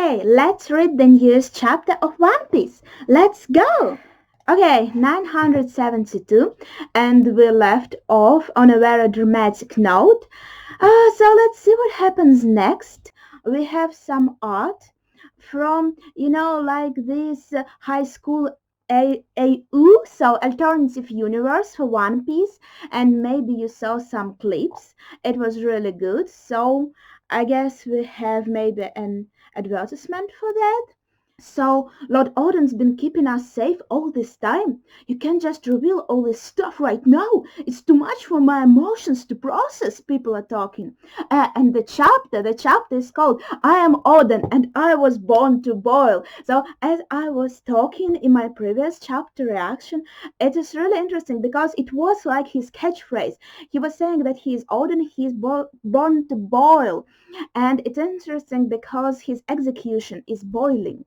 Hey, let's read the newest chapter of One Piece. Let's go! Okay, 972, and we left off on a very dramatic note. So let's see what happens next. We have some art from, like this high school AU, so alternative universe for One Piece, and maybe you saw some clips. It was really good, so I guess we have maybe an advertisement for that. So, Lord Oden's been keeping us safe all this time. You can't just reveal all this stuff right now. It's too much for my emotions to process, people are talking. And the chapter is called I Am Oden and I Was Born to Boil. So, as I was talking in my previous chapter reaction, it is really interesting because it was like his catchphrase. He was saying that he is Oden, he is born to boil. And it's interesting because his execution is boiling.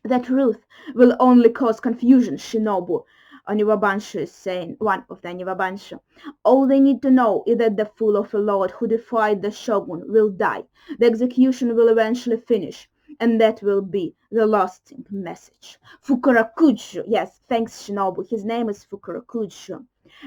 The truth will only cause confusion, Shinobu. Oniwabanshu is saying, one of the Oniwabanshu. All they need to know is that the fool of a lord who defied the shogun will die. The execution will eventually finish, and that will be the lasting message. Fukurakuju, yes, thanks Shinobu, his name is Fukurakuju.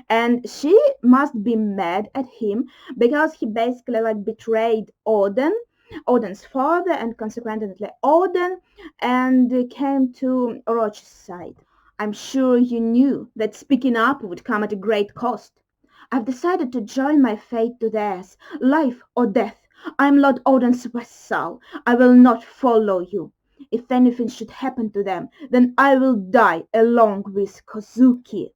And she must be mad at him because he basically like betrayed Oden's father, and consequently Oden, and came to Orochi's side. I'm sure you knew that speaking up would come at a great cost. I've decided to join my fate to theirs, life or death. I'm Lord Oden's vassal. I will not follow you. If anything should happen to them, then I will die along with Kozuki.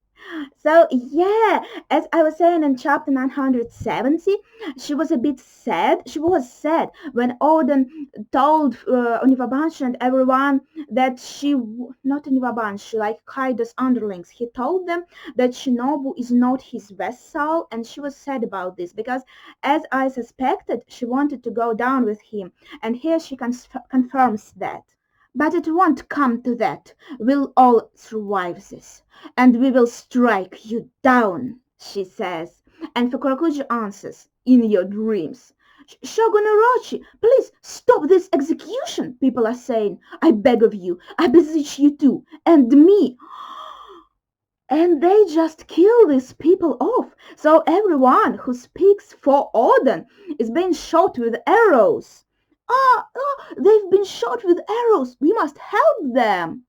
So yeah, as I was saying in chapter 970, she was a bit sad. She was sad when Oden told Oniwabanshu and everyone that not Oniwabanshu, like Kaido's underlings, he told them that Shinobu is not his vessel, and she was sad about this because, as I suspected, she wanted to go down with him, and here she confirms that. But it won't come to that. We'll all survive this, and we will strike you down, she says. And Fukurakuji answers, in your dreams. Shogun Orochi, please stop this execution, people are saying. I beg of you, I beseech you too, and me. And they just kill these people off. So everyone who speaks for Oden is being shot with arrows. They've been shot with arrows. We must help them.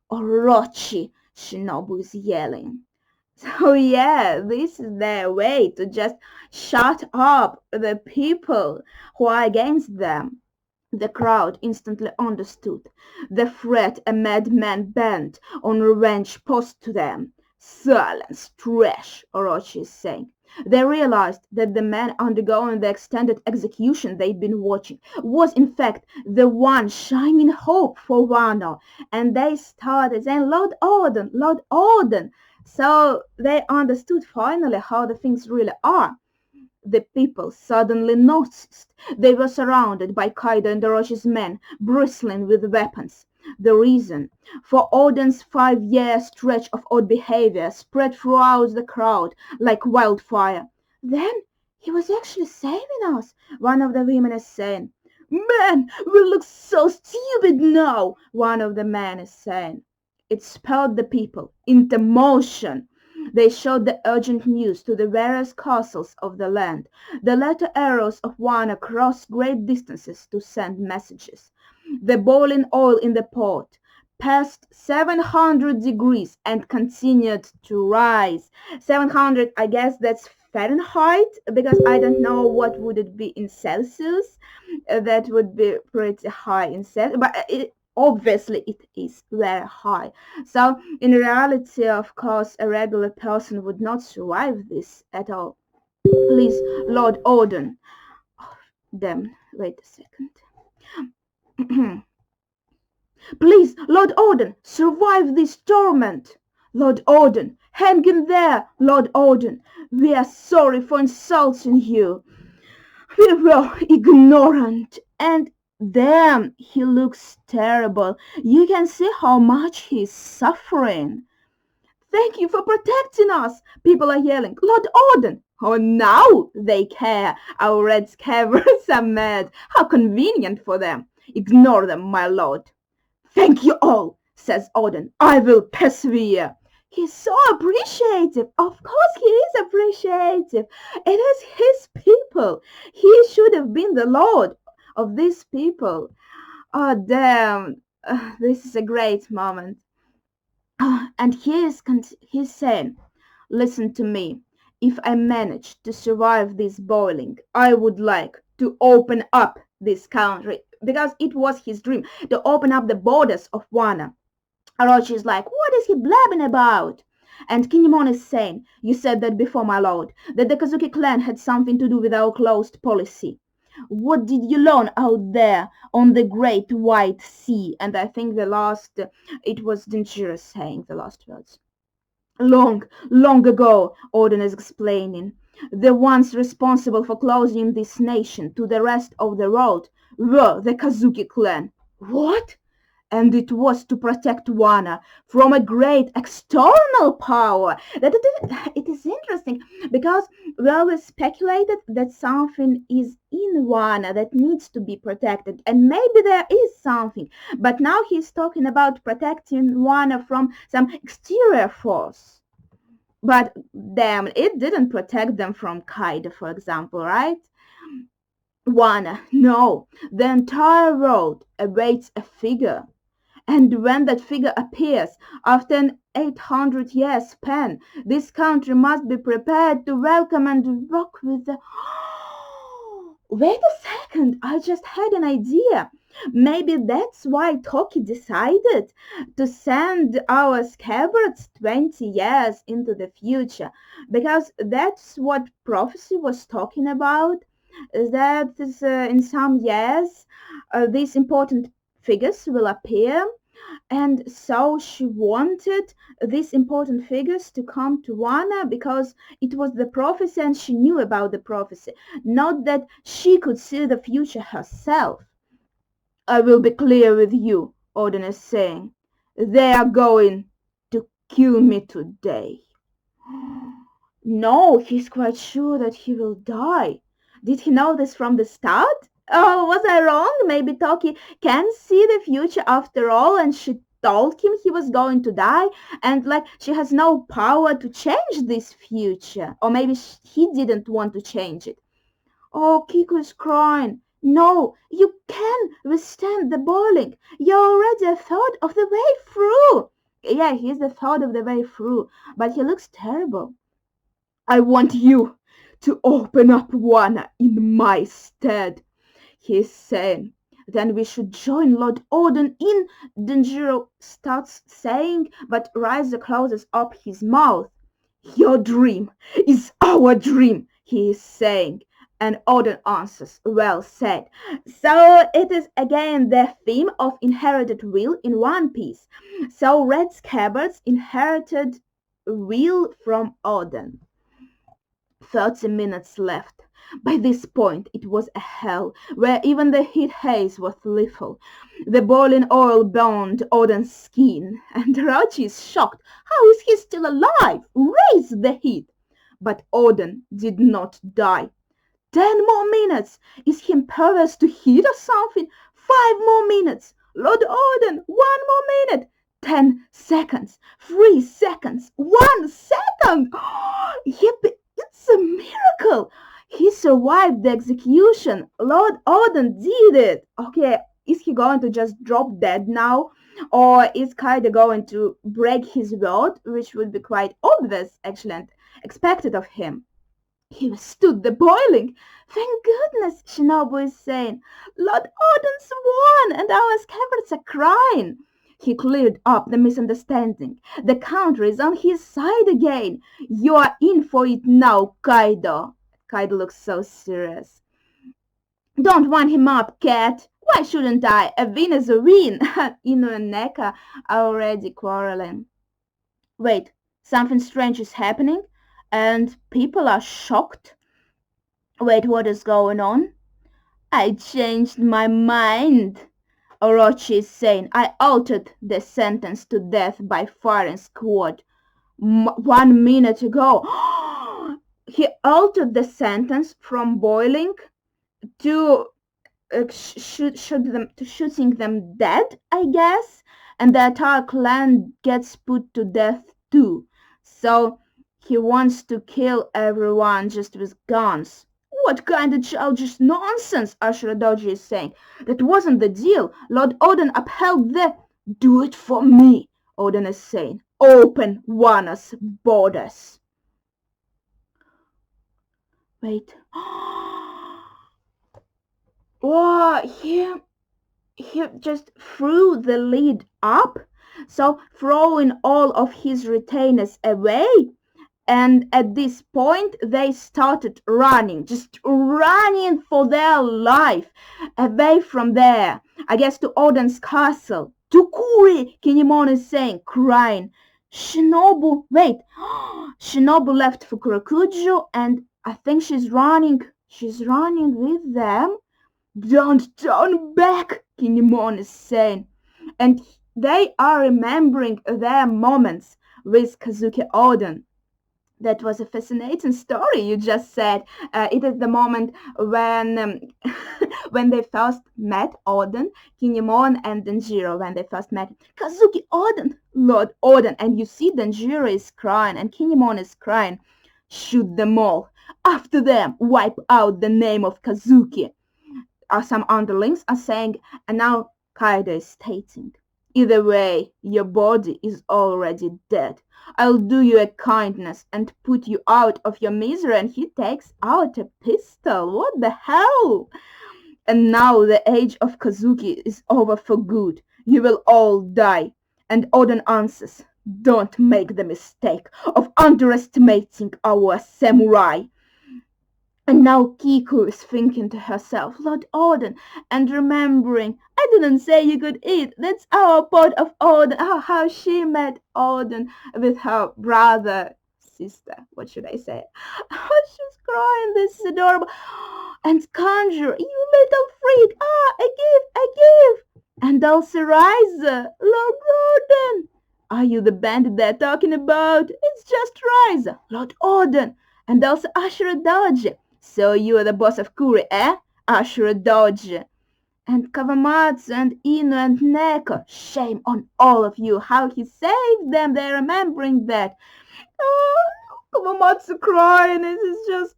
Orochi, Shinobu is yelling. So yeah, this is their way to just shut up the people who are against them. The crowd instantly understood the threat a madman bent on revenge posed to them. Silence, trash, Orochi is saying. They realized that the man undergoing the extended execution they'd been watching was in fact the one shining hope for Wano, and they started saying, Lord Oden, Lord Oden. So they understood finally how the things really are. The people suddenly noticed they were surrounded by Kaido and Orochi's men, bristling with weapons. The reason for Oden's 5-year stretch of odd behavior spread throughout the crowd like wildfire. Then he was actually saving us, one of the women is saying. Man, we look so stupid now, one of the men is saying. It spurred the people into motion. They showed the urgent news to the various castles of the land. The latter arrows of Wano crossed great distances to send messages. The boiling oil in the pot passed 700 degrees and continued to rise. 700, I guess that's Fahrenheit, because I don't know what would it be in Celsius. That would be pretty high in Celsius, but obviously it is very high. So in reality, of course, a regular person would not survive this at all. Please, Lord Oden. Oh, damn, wait a second. Please, Lord Oden, survive this torment. Lord Oden, hang in there, Lord Oden. We are sorry for insulting you. We were ignorant, and damn, he looks terrible. You can see how much he's suffering. Thank you for protecting us, people are yelling. Lord Oden. Oh, now they care. Our red scabbers are mad. How convenient for them. Ignore them, my lord. Thank you all, says Oden. I will persevere. He's so appreciative. Of course he is appreciative. It is his people. He should have been the lord of these people. Oh, damn. This is a great moment. And he's saying, listen to me. If I manage to survive this boiling, I would like to open up this country, because it was his dream to open up the borders of Wano. Orochi is like, what is he blabbing about? And Kinemon is saying, you said that before, my lord, that the Kazuki clan had something to do with our closed policy. What did you learn out there on the great white sea? And I think it was Denjiro saying the last words. Long ago, Oden is explaining, the ones responsible for closing this nation to the rest of the world were the Kazuki clan. What? And it was to protect Wano from a great external power. It is interesting because we always speculated that something is in Wano that needs to be protected, and maybe there is something, but now he's talking about protecting Wano from some exterior force. But damn, it didn't protect them from Kaido, for example, right? Wano, no, the entire world awaits a figure. And when that figure appears after an 800-year span, this country must be prepared to welcome and rock with the... Wait a second, I just had an idea. Maybe that's why Toki decided to send our scabbards 20 years into the future, because that's what prophecy was talking about, that in some years these important figures will appear, and so she wanted these important figures to come to Wano because it was the prophecy and she knew about the prophecy, not that she could see the future herself. I will be clear with you, Oden is saying. They are going to kill me today. No, he's quite sure that he will die. Did he know this from the start? Oh, was I wrong? Maybe Toki can see the future after all, and she told him he was going to die, and like she has no power to change this future. Or maybe he didn't want to change it. Oh, Kiko is crying. No, you can withstand the boiling. You're already a third of the way through. Yeah, he's a third of the way through, but he looks terrible. I want you to open up Wano in my stead, he's saying. Then we should join Lord Oden in, Denjiro starts saying, but Raizo closes up his mouth. Your dream is our dream, he is saying. And Oden answers, well said. So it is again the theme of inherited will in One Piece. So Red Scabbards inherited will from Oden. 30 minutes left. By this point it was a hell, where even the heat haze was lethal. The boiling oil burned Oden's skin, and Orochi is shocked. How is he still alive? Raise the heat! But Oden did not die. 10 more minutes! Is he impervious to heat or something? 5 more minutes! Lord Oden, 1 more minute! 10 seconds! 3 seconds! 1 second! Yippee! It's a miracle! He survived the execution. Lord Oden did it. Okay, is he going to just drop dead now? Or is Kaido going to break his word, which would be quite obvious, actually, and expected of him? He withstood the boiling. Thank goodness, Shinobu is saying. Lord Oden's won, and our scabbards are crying. He cleared up the misunderstanding. The counter is on his side again. You are in for it now, Kaido. Kaido looks so serious. Don't wind him up, cat. Why shouldn't I? A win is a win. Ino and Neko are already quarreling. Wait, something strange is happening? And people are shocked? Wait, what is going on? I changed my mind. Orochi is saying, I altered the sentence to death by firing squad 1 minute ago. He altered the sentence from boiling to shooting them dead, I guess, and the entire clan gets put to death too. So he wants to kill everyone just with guns. What kind of childish nonsense, Ashura Doji is saying. That wasn't the deal. Lord Oden upheld the... Do it for me, Oden is saying. Open Wano's borders. Wait. Oh, he just threw the lid up, so throwing all of his retainers away. And at this point, they started running, just running for their life, away from there, I guess to Oden's castle. To Kuri, Kinemon is saying, crying. Shinobu, wait, Shinobu left for Kurakujo, and I think she's running with them. Don't turn back, Kinemon is saying. And they are remembering their moments with Kazuki Oden. That was a fascinating story you just said. It is the moment when when they first met Oden, Kinemon and Denjiro, when they first met Kazuki Oden, Lord Oden, and you see Denjiro is crying and Kinemon is crying. Shoot them all. After them, wipe out the name of Kazuki. Some underlings are saying, and now Kaido is stating, either way, your body is already dead. I'll do you a kindness and put you out of your misery. And he takes out a pistol. What the hell? And now the age of Kazuki is over for good. You will all die. And Oden answers, don't make the mistake of underestimating our samurai. And now Kiku is thinking to herself, Lord Oden, and remembering, I didn't say you could eat. That's our pot of Oden. Oh, how she met Oden with her sister. What should I say? Oh, she's crying. This is adorable. And Kanjuro, you little freak. I give. And also Ryza, Lord Oden. Are you the bandit they're talking about? It's just Ryza, Lord Oden. And also Ashura Doji. So you are the boss of Kuri, eh? Ashura Doji. And Kawamatsu and Ino and Neko. Shame on all of you. How he saved them. They're remembering that. Oh, Kawamatsu crying. This is just,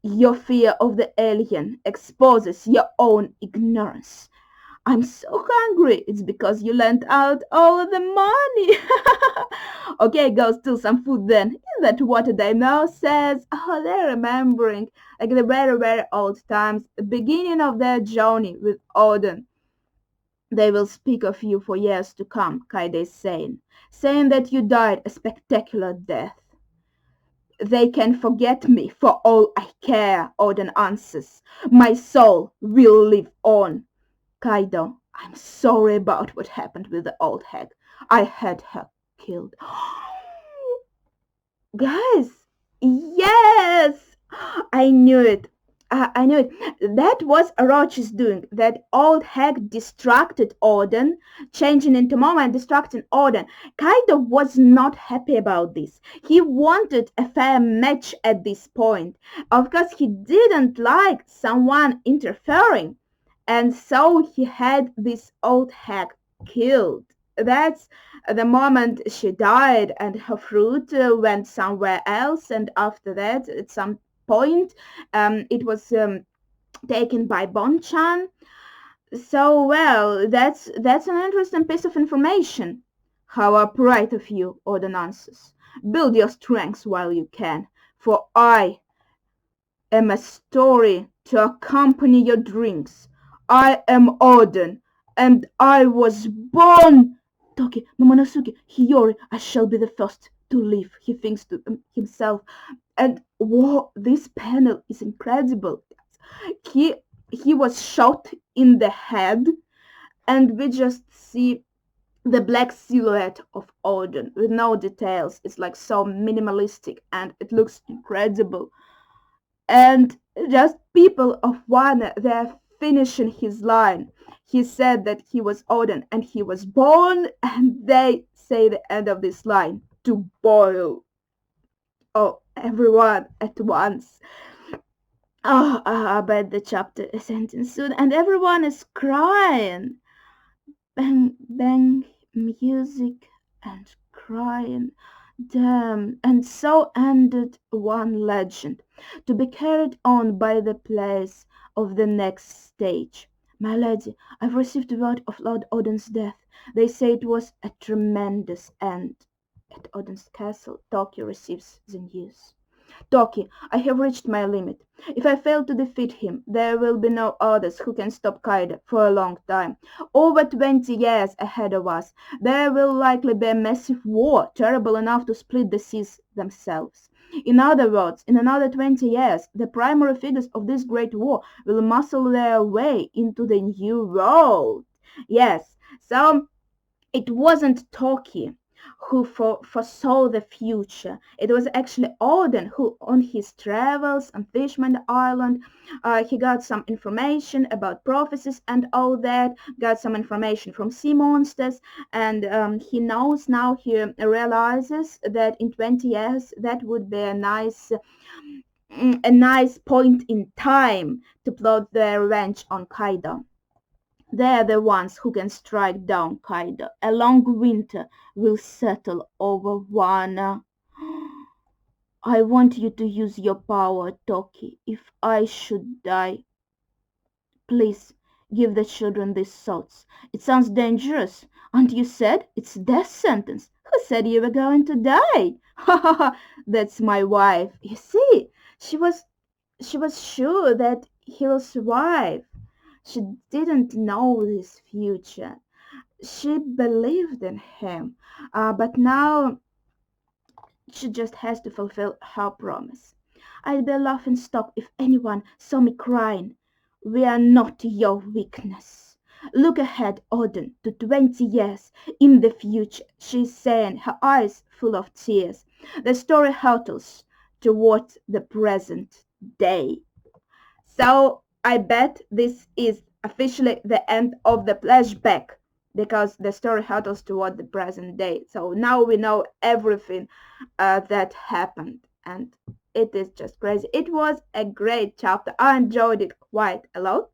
your fear of the alien exposes your own ignorance. I'm so hungry. It's because you lent out all of the money. Okay, go steal some food then. Is that what Daimyo says? Oh, they're remembering, like the very, very old times, the beginning of their journey with Oden. They will speak of you for years to come, Kaido is saying that you died a spectacular death. They can forget me for all I care, Oden answers. My soul will live on. Kaido, I'm sorry about what happened with the old hag. I had her killed. Guys, yes! I knew it. I knew it. That was Orochi's doing. That old hag distracted Oden, changing into Momo and distracting Oden. Kaido was not happy about this. He wanted a fair match at this point. Of course, he didn't like someone interfering. And so he had this old hag killed. That's the moment she died and her fruit went somewhere else. And after that, at some point, it was taken by Bonchan. So, well, that's an interesting piece of information. How upright of you, Oden answers. Build your strength while you can, for I am a story to accompany your dreams. I am Oden, and I was born. Toki, Momonosuke, Hiyori, I shall be the first to live, he thinks to himself. And whoa, this panel is incredible. He was shot in the head, and we just see the black silhouette of Oden with no details. It's like so minimalistic, and it looks incredible. And just people of Wano, they're finishing his line. He said that he was Oden and he was born, and they say the end of this line, to boil. Oh, everyone at once. Oh, I bet the chapter is ending soon and everyone is crying. Bang, bang, music and crying. Damn, and so ended one legend, to be carried on by the plays of the next stage. My lady, I've received word of Lord Oden's death. They say it was a tremendous end. At Oden's castle, Tokyo receives the news. Toki, I have reached my limit. If I fail to defeat him, there will be no others who can stop Kaido for a long time. Over 20 years ahead of us, there will likely be a massive war, terrible enough to split the seas themselves. In other words, in another 20 years, the primary figures of this great war will muscle their way into the new world. Yes, so it wasn't Toki who foresaw the future. It was actually Oden who, on his travels on Fishman Island, he got some information about prophecies and all that, got some information from sea monsters, and he knows now, he realizes that in 20 years that would be a nice point in time to plot their revenge on Kaido. They're the ones who can strike down Kaido. A long winter will settle over Wano. I want you to use your power, Toki. If I should die, please give the children these thoughts. It sounds dangerous. And you said it's death sentence. Who said you were going to die? Ha ha ha! That's my wife. You see, she was sure that he'll survive. She didn't know his future. She believed in him, but now she just has to fulfill her promise. I'd be a laughing stock if anyone saw me crying. We are not your weakness. Look ahead, Oden, to 20 years in the future, she's saying, her eyes full of tears. The story hurtles towards the present day. So I bet this is officially the end of the flashback because the story hurdles toward the present day. So now we know everything that happened, and it is just crazy. It was a great chapter. I enjoyed it quite a lot.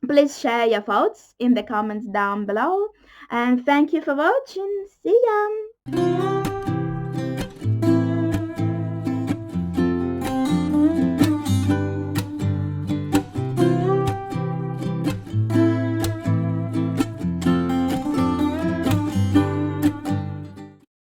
Please share your thoughts in the comments down below, and thank you for watching. See ya!